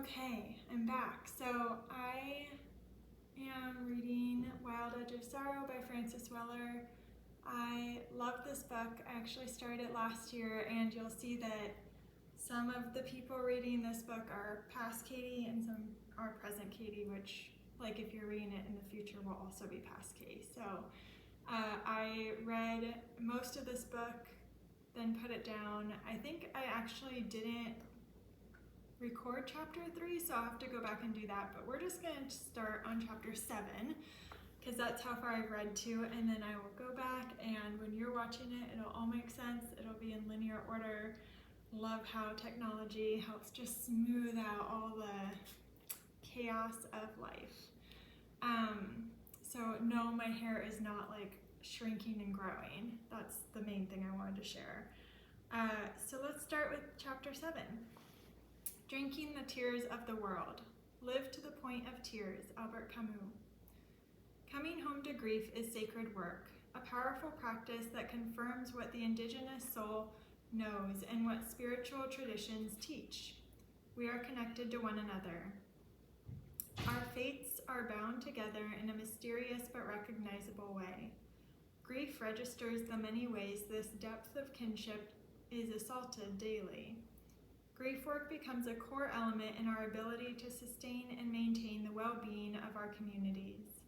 Okay, I'm back. So I am reading Wild Edge of Sorrow by Frances Weller. I love this book. I actually started it last year, and you'll see that some of the people reading this book are past Katie and some are present Katie, which, like, if you're reading it in the future, will also be past Katie. So I read most of this book, then put it down. I think I actually didn't record chapter 3, so I'll have to go back and do that, but we're just going to start on chapter 7 because that's how far I've read to, and then I will go back, and when you're watching it, it'll all make sense. It'll be in linear order. Love how technology helps just smooth out all the chaos of life. So no, my hair is not like shrinking and growing. That's the main thing I wanted to share. So let's start with chapter 7. Drinking the tears of the world. Live to the point of tears, Albert Camus. Coming home to grief is sacred work, a powerful practice that confirms what the indigenous soul knows and what spiritual traditions teach. We are connected to one another. Our fates are bound together in a mysterious but recognizable way. Grief registers the many ways this depth of kinship is assaulted daily. Grief work becomes a core element in our ability to sustain and maintain the well-being of our communities.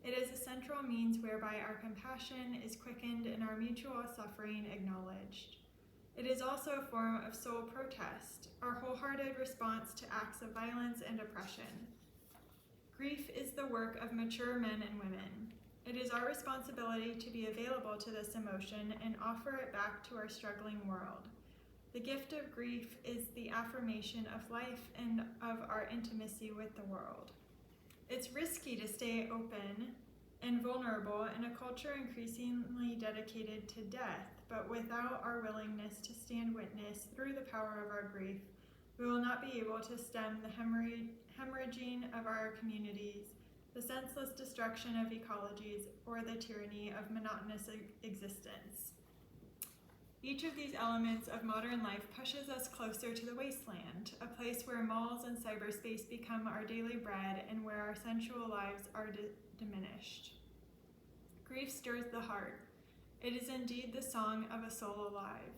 It is a central means whereby our compassion is quickened and our mutual suffering acknowledged. It is also a form of soul protest, our wholehearted response to acts of violence and oppression. Grief is the work of mature men and women. It is our responsibility to be available to this emotion and offer it back to our struggling world. The gift of grief is the affirmation of life and of our intimacy with the world. It's risky to stay open and vulnerable in a culture increasingly dedicated to death, but without our willingness to stand witness through the power of our grief, we will not be able to stem the hemorrhaging of our communities, the senseless destruction of ecologies, or the tyranny of monotonous existence. Each of these elements of modern life pushes us closer to the wasteland, a place where malls and cyberspace become our daily bread and where our sensual lives are diminished. Grief stirs the heart. It is indeed the song of a soul alive.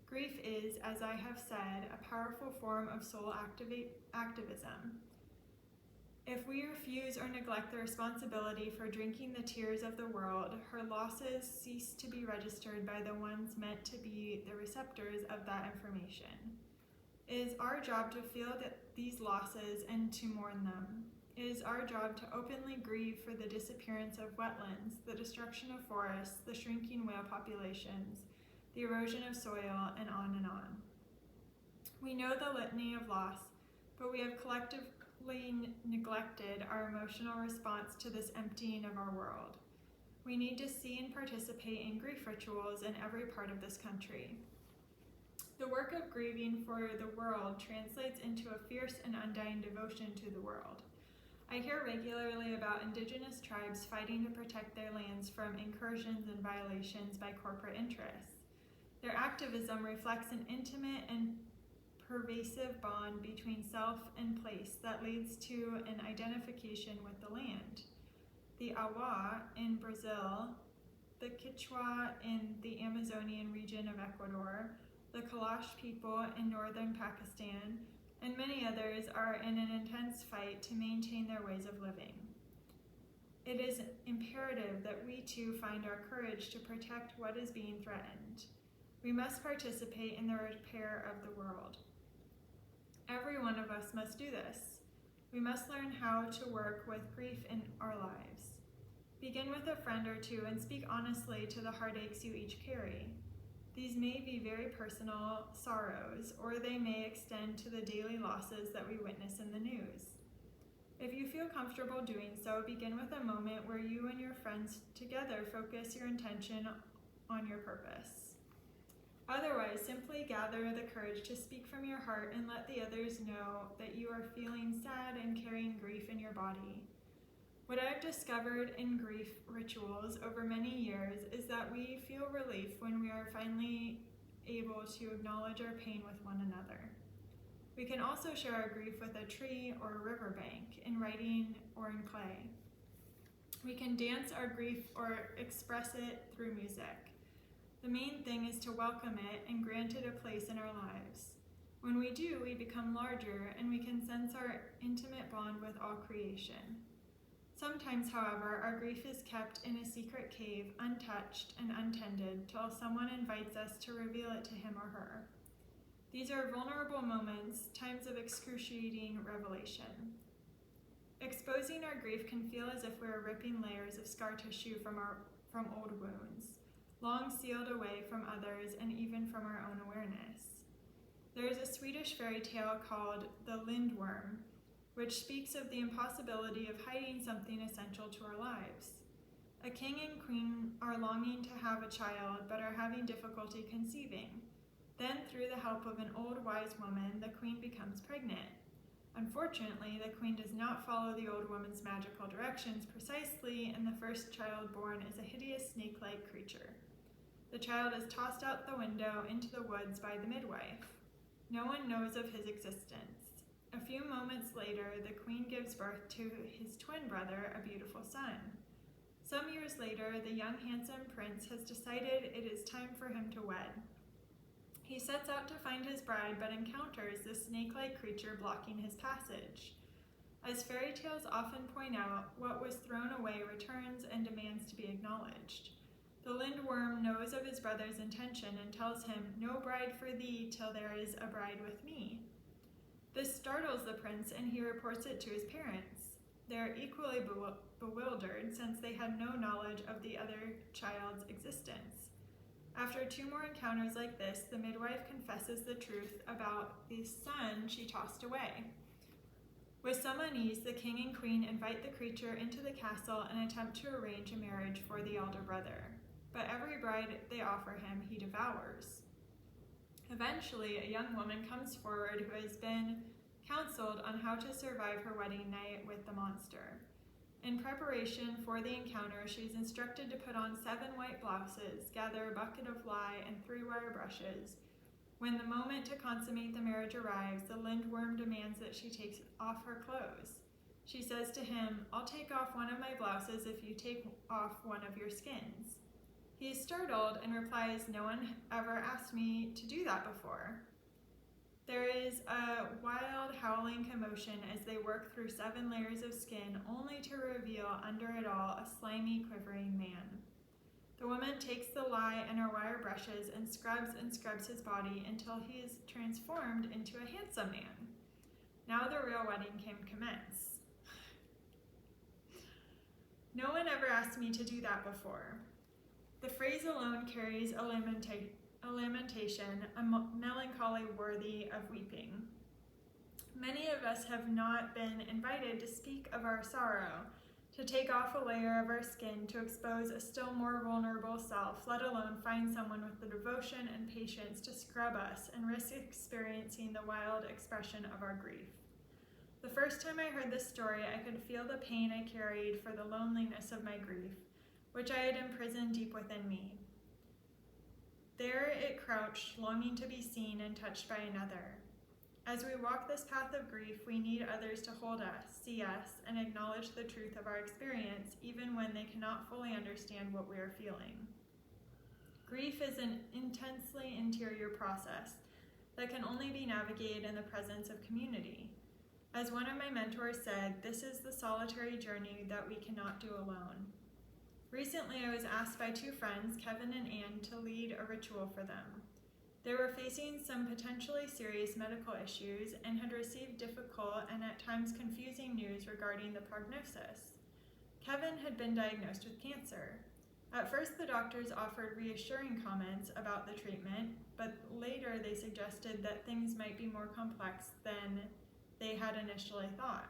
Grief is, as I have said, a powerful form of soul activism. If we refuse or neglect the responsibility for drinking the tears of the world, her losses cease to be registered by the ones meant to be the receptors of that information. It is our job to feel these losses and to mourn them. It is our job to openly grieve for the disappearance of wetlands, the destruction of forests, the shrinking whale populations, the erosion of soil, and on and on. We know the litany of loss, but we have collectively neglected our emotional response to this emptying of our world. We need to see and participate in grief rituals in every part of this country. The work of grieving for the world translates into a fierce and undying devotion to the world. I hear regularly about indigenous tribes fighting to protect their lands from incursions and violations by corporate interests. Their activism reflects an intimate and pervasive bond between self and place that leads to an identification with the land. The Awa in Brazil, the Quechua in the Amazonian region of Ecuador, the Kalash people in northern Pakistan, and many others are in an intense fight to maintain their ways of living. It is imperative that we too find our courage to protect what is being threatened. We must participate in the repair of the world. Every one of us must do this. We must learn how to work with grief in our lives. Begin with a friend or two and speak honestly to the heartaches you each carry. These may be very personal sorrows, or they may extend to the daily losses that we witness in the news. If you feel comfortable doing so, begin with a moment where you and your friends together focus your intention on your purpose. Otherwise, simply gather the courage to speak from your heart and let the others know that you are feeling sad and carrying grief in your body. What I've discovered in grief rituals over many years is that we feel relief when we are finally able to acknowledge our pain with one another. We can also share our grief with a tree or a riverbank, in writing or in clay. We can dance our grief or express it through music. The main thing is to welcome it and grant it a place in our lives. When we do, we become larger and we can sense our intimate bond with all creation. Sometimes, however, our grief is kept in a secret cave, untouched and untended, till someone invites us to reveal it to him or her. These are vulnerable moments, times of excruciating revelation. Exposing our grief can feel as if we are ripping layers of scar tissue from old wounds, long sealed away from others and even from our own awareness. There is a Swedish fairy tale called the Lindworm, which speaks of the impossibility of hiding something essential to our lives. A king and queen are longing to have a child, but are having difficulty conceiving. Then, through the help of an old wise woman, the queen becomes pregnant. Unfortunately, the queen does not follow the old woman's magical directions precisely, and the first child born is a hideous snake-like creature. The child is tossed out the window into the woods by the midwife. No one knows of his existence. A few moments later, the queen gives birth to his twin brother, a beautiful son. Some years later, the young handsome prince has decided it is time for him to wed. He sets out to find his bride, but encounters the snake-like creature blocking his passage. As fairy tales often point out, what was thrown away returns and demands to be acknowledged. The Lindworm knows of his brother's intention and tells him, "No bride for thee till there is a bride with me." This startles the prince, and he reports it to his parents. They are equally bewildered, since they had no knowledge of the other child's existence. After 2 more encounters like this, the midwife confesses the truth about the son she tossed away. With some unease, the king and queen invite the creature into the castle and attempt to arrange a marriage for the elder brother. But every bride they offer him, he devours. Eventually, a young woman comes forward who has been counseled on how to survive her wedding night with the monster. In preparation for the encounter, she is instructed to put on 7 white blouses, gather a bucket of lye and 3 wire brushes. When the moment to consummate the marriage arrives, the Lindworm demands that she takes off her clothes. She says to him, "I'll take off one of my blouses if you take off one of your skins." He is startled and replies, "No one ever asked me to do that before." There is a wild howling commotion as they work through 7 layers of skin, only to reveal under it all a slimy, quivering man. The woman takes the lye and her wire brushes and scrubs his body until he is transformed into a handsome man. Now the real wedding can commence. "No one ever asked me to do that before." The phrase alone carries a lamentation, a melancholy worthy of weeping. Many of us have not been invited to speak of our sorrow, to take off a layer of our skin, to expose a still more vulnerable self, let alone find someone with the devotion and patience to scrub us and risk experiencing the wild expression of our grief. The first time I heard this story, I could feel the pain I carried for the loneliness of my grief, which I had imprisoned deep within me. There it crouched, longing to be seen and touched by another. As we walk this path of grief, we need others to hold us, see us, and acknowledge the truth of our experience, even when they cannot fully understand what we are feeling. Grief is an intensely interior process that can only be navigated in the presence of community. As one of my mentors said, this is the solitary journey that we cannot do alone. Recently, I was asked by 2 friends, Kevin and Ann, to lead a ritual for them. They were facing some potentially serious medical issues and had received difficult and at times confusing news regarding the prognosis. Kevin had been diagnosed with cancer. At first, the doctors offered reassuring comments about the treatment, but later they suggested that things might be more complex than they had initially thought.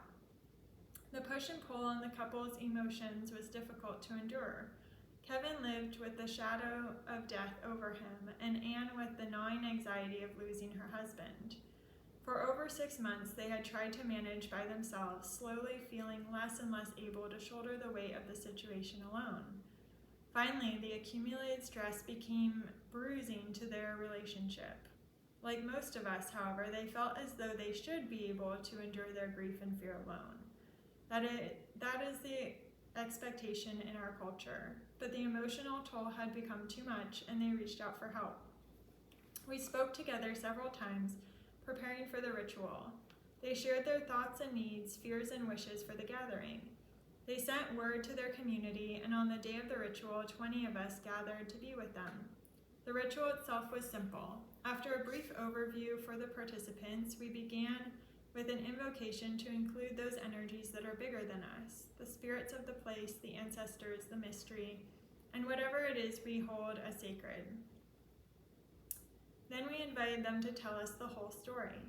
The push and pull on the couple's emotions was difficult to endure. Kevin lived with the shadow of death over him, and Anne with the gnawing anxiety of losing her husband. For over 6 months, they had tried to manage by themselves, slowly feeling less and less able to shoulder the weight of the situation alone. Finally, the accumulated stress became bruising to their relationship. Like most of us, however, they felt as though they should be able to endure their grief and fear alone. That is the expectation in our culture, but the emotional toll had become too much and they reached out for help. We spoke together several times, preparing for the ritual. They shared their thoughts and needs, fears and wishes for the gathering. They sent word to their community, and on the day of the ritual, 20 of us gathered to be with them. The ritual itself was simple. After a brief overview for the participants, we began with an invocation to include those energies that are bigger than us, the spirits of the place, the ancestors, the mystery, and whatever it is we hold as sacred. Then we invited them to tell us the whole story.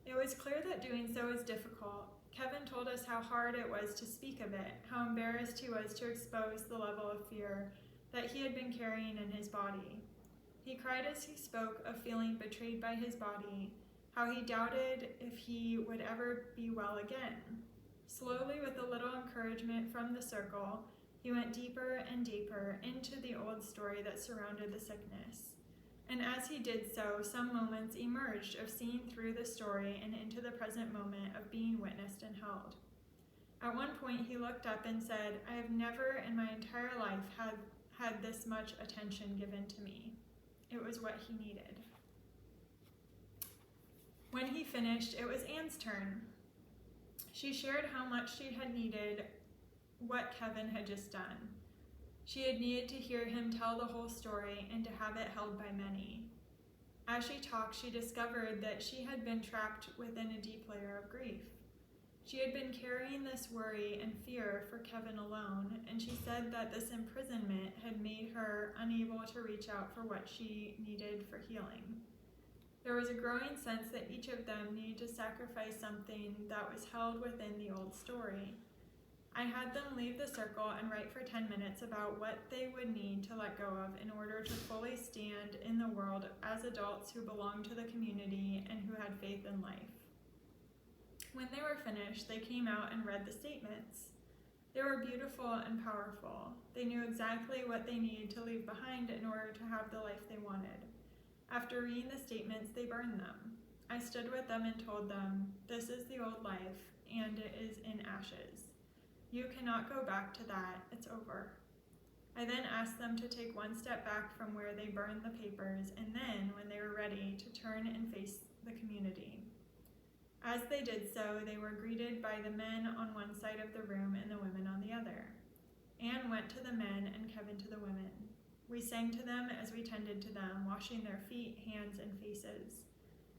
It was clear that doing so was difficult. Kevin told us how hard it was to speak of it, how embarrassed he was to expose the level of fear that he had been carrying in his body. He cried as he spoke of feeling betrayed by his body, how he doubted if he would ever be well again. Slowly, with a little encouragement from the circle, he went deeper and deeper into the old story that surrounded the sickness. And as he did so, some moments emerged of seeing through the story and into the present moment of being witnessed and held. At one point, he looked up and said, "I have never in my entire life had this much attention given to me." It was what he needed. When he finished, it was Anne's turn. She shared how much she had needed what Kevin had just done. She had needed to hear him tell the whole story and to have it held by many. As she talked, she discovered that she had been trapped within a deep layer of grief. She had been carrying this worry and fear for Kevin alone, and she said that this imprisonment had made her unable to reach out for what she needed for healing. There was a growing sense that each of them needed to sacrifice something that was held within the old story. I had them leave the circle and write for 10 minutes about what they would need to let go of in order to fully stand in the world as adults who belonged to the community and who had faith in life. When they were finished, they came out and read the statements. They were beautiful and powerful. They knew exactly what they needed to leave behind in order to have the life they wanted. After reading the statements, they burned them. I stood with them and told them, "This is the old life, and it is in ashes. You cannot go back to that. It's over." I then asked them to take one step back from where they burned the papers, and then, when they were ready, to turn and face the community. As they did so, they were greeted by the men on one side of the room and the women on the other. Anne went to the men and Kevin to the women. We sang to them as we tended to them, washing their feet, hands, and faces.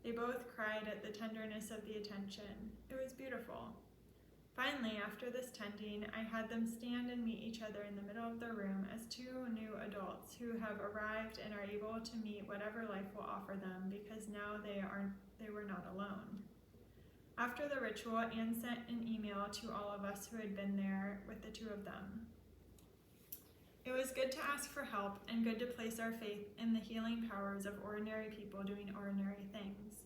They both cried at the tenderness of the attention. It was beautiful. Finally, after this tending, I had them stand and meet each other in the middle of the room as two new adults who have arrived and are able to meet whatever life will offer them, because now they were not alone. After the ritual, Anne sent an email to all of us who had been there with the two of them. It was good to ask for help and good to place our faith in the healing powers of ordinary people doing ordinary things.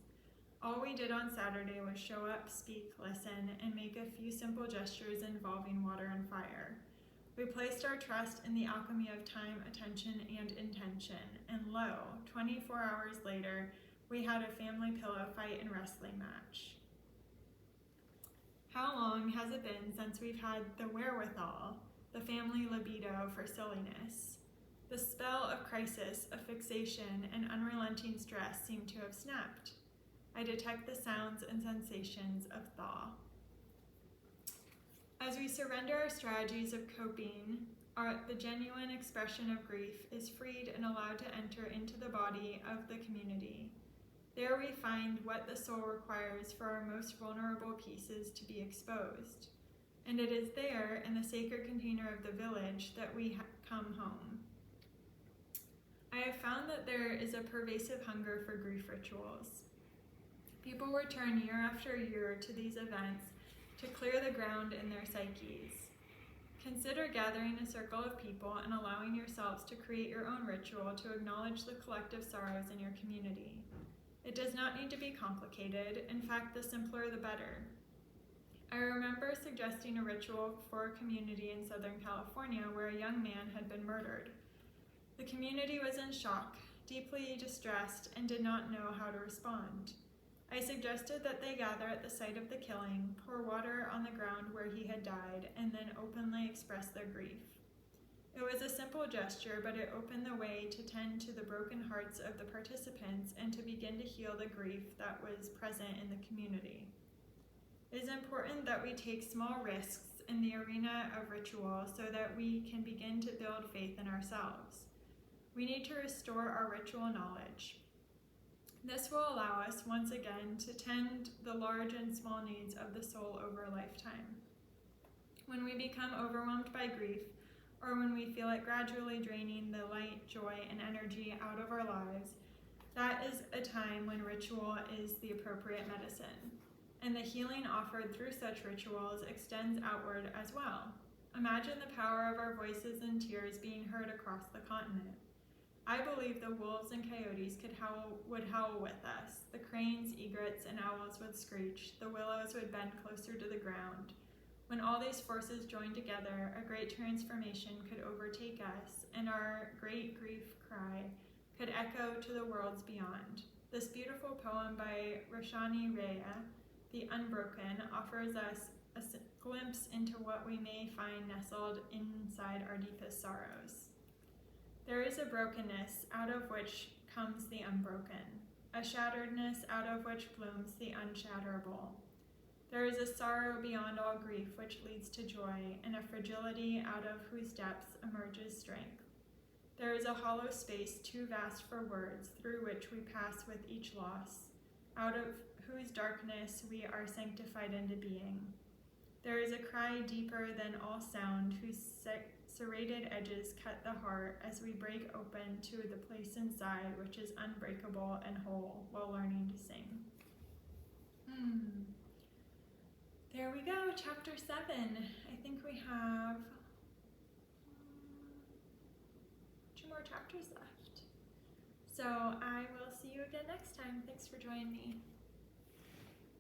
All we did on Saturday was show up, speak, listen, and make a few simple gestures involving water and fire. We placed our trust in the alchemy of time, attention, and intention, and lo, 24 hours later, we had a family pillow fight and wrestling match. How long has it been since we've had the wherewithal, the family libido for silliness? The spell of crisis, of fixation, and unrelenting stress seemed to have snapped. I detect the sounds and sensations of thaw. As we surrender our strategies of coping, the genuine expression of grief is freed and allowed to enter into the body of the community. There we find what the soul requires for our most vulnerable pieces to be exposed. And it is there, in the sacred container of the village, that we come home. I have found that there is a pervasive hunger for grief rituals. People return year after year to these events to clear the ground in their psyches. Consider gathering a circle of people and allowing yourselves to create your own ritual to acknowledge the collective sorrows in your community. It does not need to be complicated. In fact, the simpler the better. I remember suggesting a ritual for a community in Southern California where a young man had been murdered. The community was in shock. deeply distressed, and did not know how to respond. I suggested that they gather at the site of the killing, pour water on the ground where he had died, and then openly express their grief. It was a simple gesture, but it opened the way to tend to the broken hearts of the participants and to begin to heal the grief that was present in the community. It is important that we take small risks in the arena of ritual so that we can begin to build faith in ourselves. We need to restore our ritual knowledge. This will allow us once again to tend the large and small needs of the soul over a lifetime. When we become overwhelmed by grief, or when we feel it gradually draining the light, joy, and energy out of our lives, that is a time when ritual is the appropriate medicine, and the healing offered through such rituals extends outward as well. Imagine the power of our voices and tears being heard across the continent. I believe the wolves and coyotes would howl with us, the cranes, egrets, and owls would screech, the willows would bend closer to the ground. When all these forces joined together, a great transformation could overtake us, and our great grief cry could echo to the worlds beyond. This beautiful poem by Roshani Rhea, The Unbroken, offers us a glimpse into what we may find nestled inside our deepest sorrows. There is a brokenness out of which comes the unbroken, a shatteredness out of which blooms the unshatterable. There is a sorrow beyond all grief which leads to joy, and a fragility out of whose depths emerges strength. There is a hollow space too vast for words, through which we pass with each loss, out of whose darkness we are sanctified into being. There is a cry deeper than all sound, whose serrated edges cut the heart as we break open to the place inside which is unbreakable and whole while learning to sing. There we go, chapter 7. I think we have 2 more chapters left. So I will see you again next time. Thanks for joining me.